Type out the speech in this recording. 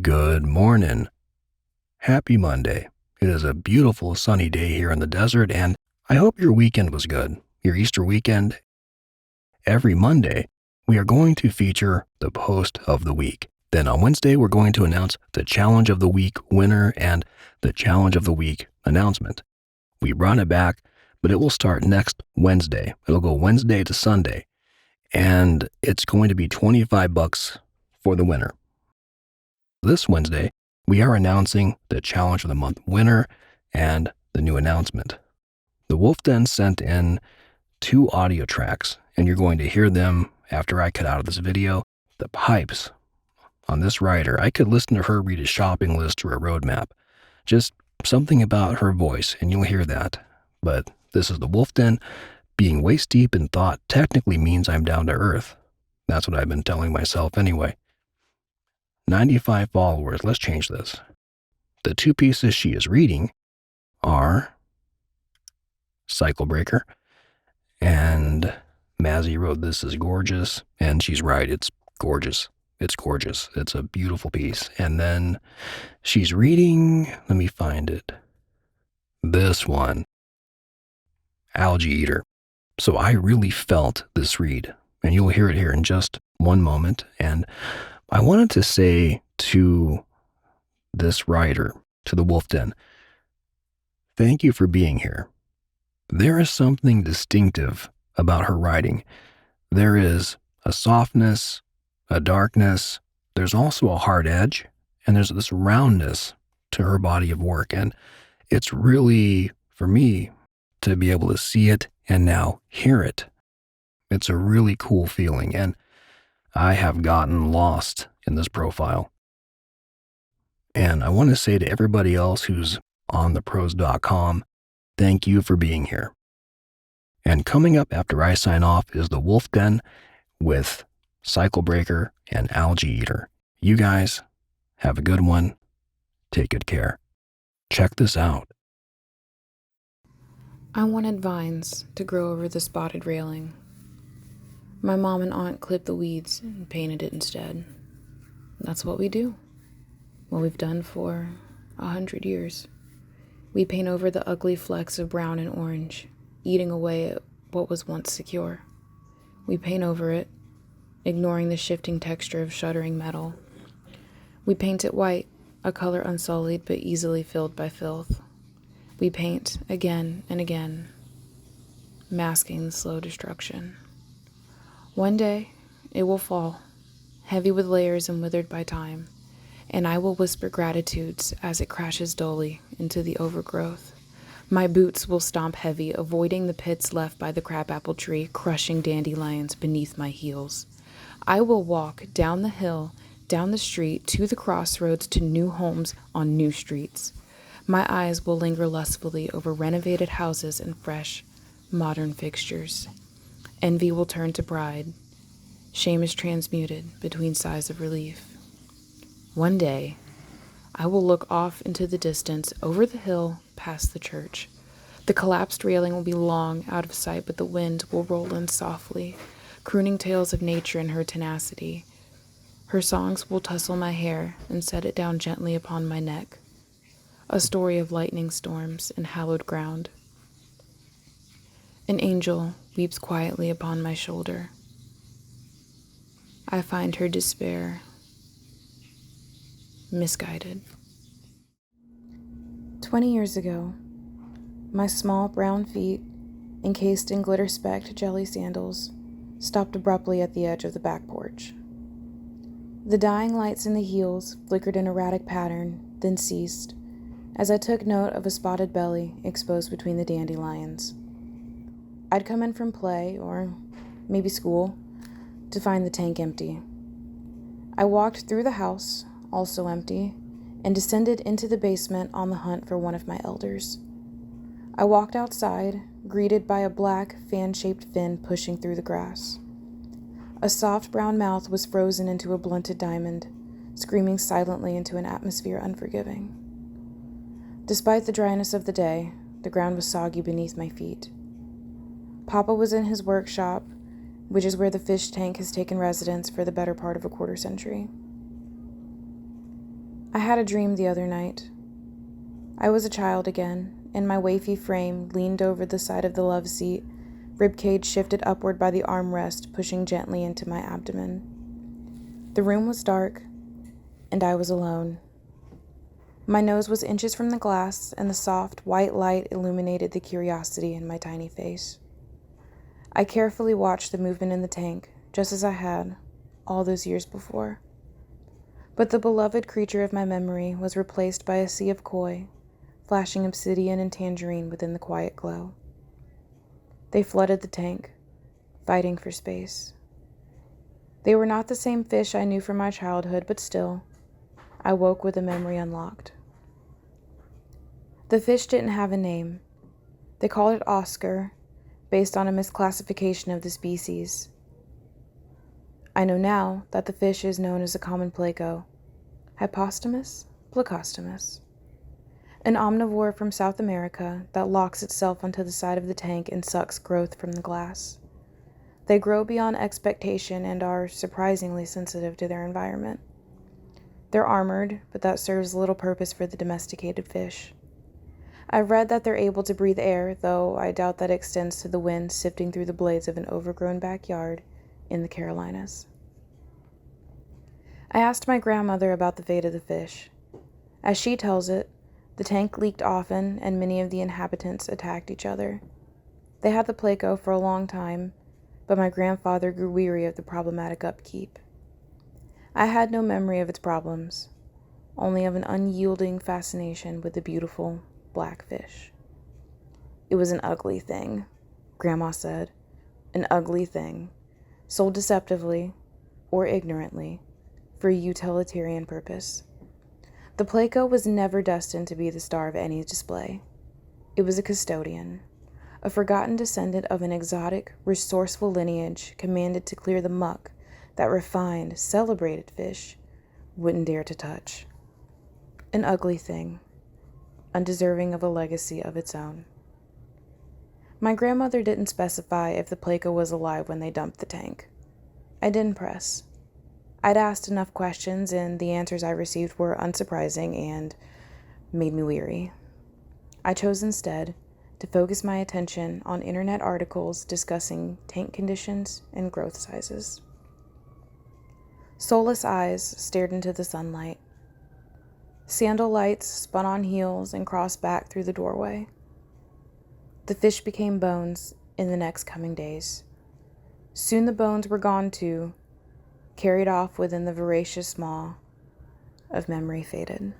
Good morning. Happy Monday. It is a beautiful sunny day here in the desert, and I hope your weekend was good. Your Easter weekend. Every Monday, we are going to feature the post of the week. Then on Wednesday, we're going to announce the Challenge of the Week winner and the Challenge of the Week announcement. We run it back, but it will start next Wednesday. It'll go Wednesday to Sunday, and it's going to be $25 for the winner. This Wednesday, we are announcing the Challenge of the Month winner and the new announcement. The Wolf Den sent in 2 audio tracks, and you're going to hear them after I cut out of this video. The pipes on this writer, I could listen to her read a shopping list or a roadmap. Just something about her voice, and you'll hear that. But this is the Wolf Den. Being waist deep in thought technically means I'm down to earth. That's what I've been telling myself anyway. 95 followers. Let's change this. The 2 pieces she is reading are Cycle Breaker, and Mazzy wrote, "This is gorgeous," and she's right, it's gorgeous. It's gorgeous. It's a beautiful piece. And then she's reading, let me find it, this one, Algae Eater. So I really felt this read, and you'll hear it here in just one moment. And I wanted to say to this writer, to the Wolf Den, thank you for being here. There is something distinctive about her writing. There is a softness, a darkness. There's also a hard edge, and there's this roundness to her body of work. And it's really, for me, to be able to see it and now hear it. It's a really cool feeling, and I have gotten lost in this profile. And I want to say to everybody else who's on the Prose.com, thank you for being here. And coming up after I sign off is the Wolf Den with Cycle Breaker and Algae Eater. You guys have a good one. Take good care. Check this out. I wanted vines to grow over the spotted railing. My mom and aunt clipped the weeds and painted it instead. That's what we do. What we've done for 100 years. We paint over the ugly flecks of brown and orange, eating away at what was once secure. We paint over it, ignoring the shifting texture of shuddering metal. We paint it white, a color unsullied but easily filled by filth. We paint again and again, masking the slow destruction. One day, it will fall, heavy with layers and withered by time, and I will whisper gratitudes as it crashes dully into the overgrowth. My boots will stomp heavy, avoiding the pits left by the crabapple tree, crushing dandelions beneath my heels. I will walk down the hill, down the street, to the crossroads, to new homes on new streets. My eyes will linger lustfully over renovated houses and fresh, modern fixtures. Envy will turn to pride. Shame is transmuted between sighs of relief. One day, I will look off into the distance, over the hill, past the church. The collapsed railing will be long out of sight, but the wind will roll in softly, crooning tales of nature and her tenacity. Her songs will tussle my hair and set it down gently upon my neck. A story of lightning storms and hallowed ground. An angel weeps quietly upon my shoulder. I find her despair misguided. 20 years ago, my small brown feet, encased in glitter-specked jelly sandals, stopped abruptly at the edge of the back porch. The dying lights in the heels flickered in erratic pattern, then ceased, as I took note of a spotted belly exposed between the dandelions. I'd come in from play, or maybe school, to find the tank empty. I walked through the house, also empty, and descended into the basement on the hunt for one of my elders. I walked outside, greeted by a black, fan-shaped fin pushing through the grass. A soft brown mouth was frozen into a blunted diamond, screaming silently into an atmosphere unforgiving. Despite the dryness of the day, the ground was soggy beneath my feet. Papa was in his workshop, which is where the fish tank has taken residence for the better part of a quarter century. I had a dream the other night. I was a child again, and my wafy frame leaned over the side of the love seat, ribcage shifted upward by the armrest, pushing gently into my abdomen. The room was dark, and I was alone. My nose was inches from the glass, and the soft, white light illuminated the curiosity in my tiny face. I carefully watched the movement in the tank, just as I had, all those years before. But the beloved creature of my memory was replaced by a sea of koi, flashing obsidian and tangerine within the quiet glow. They flooded the tank, fighting for space. They were not the same fish I knew from my childhood, but still, I woke with a memory unlocked. The fish didn't have a name. They called it Oscar, based on a misclassification of the species. I know now that the fish is known as a common placo, Hypostomus plecostomus, an omnivore from South America that locks itself onto the side of the tank and sucks growth from the glass. They grow beyond expectation and are surprisingly sensitive to their environment. They're armored, but that serves little purpose for the domesticated fish. I've read that they're able to breathe air, though I doubt that extends to the wind sifting through the blades of an overgrown backyard in the Carolinas. I asked my grandmother about the fate of the fish. As she tells it, the tank leaked often and many of the inhabitants attacked each other. They had the placo for a long time, but my grandfather grew weary of the problematic upkeep. I had no memory of its problems, only of an unyielding fascination with the beautiful black fish. It was an ugly thing, Grandma said, an ugly thing, sold deceptively or ignorantly for a utilitarian purpose. The placo was never destined to be the star of any display. It was a custodian, a forgotten descendant of an exotic, resourceful lineage commanded to clear the muck that refined, celebrated fish wouldn't dare to touch. An ugly thing, undeserving of a legacy of its own. My grandmother didn't specify if the placo was alive when they dumped the tank. I didn't press. I'd asked enough questions, and the answers I received were unsurprising and made me weary. I chose instead to focus my attention on internet articles discussing tank conditions and growth sizes. Soulless eyes stared into the sunlight. Sandal lights spun on heels and crossed back through the doorway. The fish became bones in the next coming days. Soon the bones were gone too, carried off within the voracious maw of memory faded.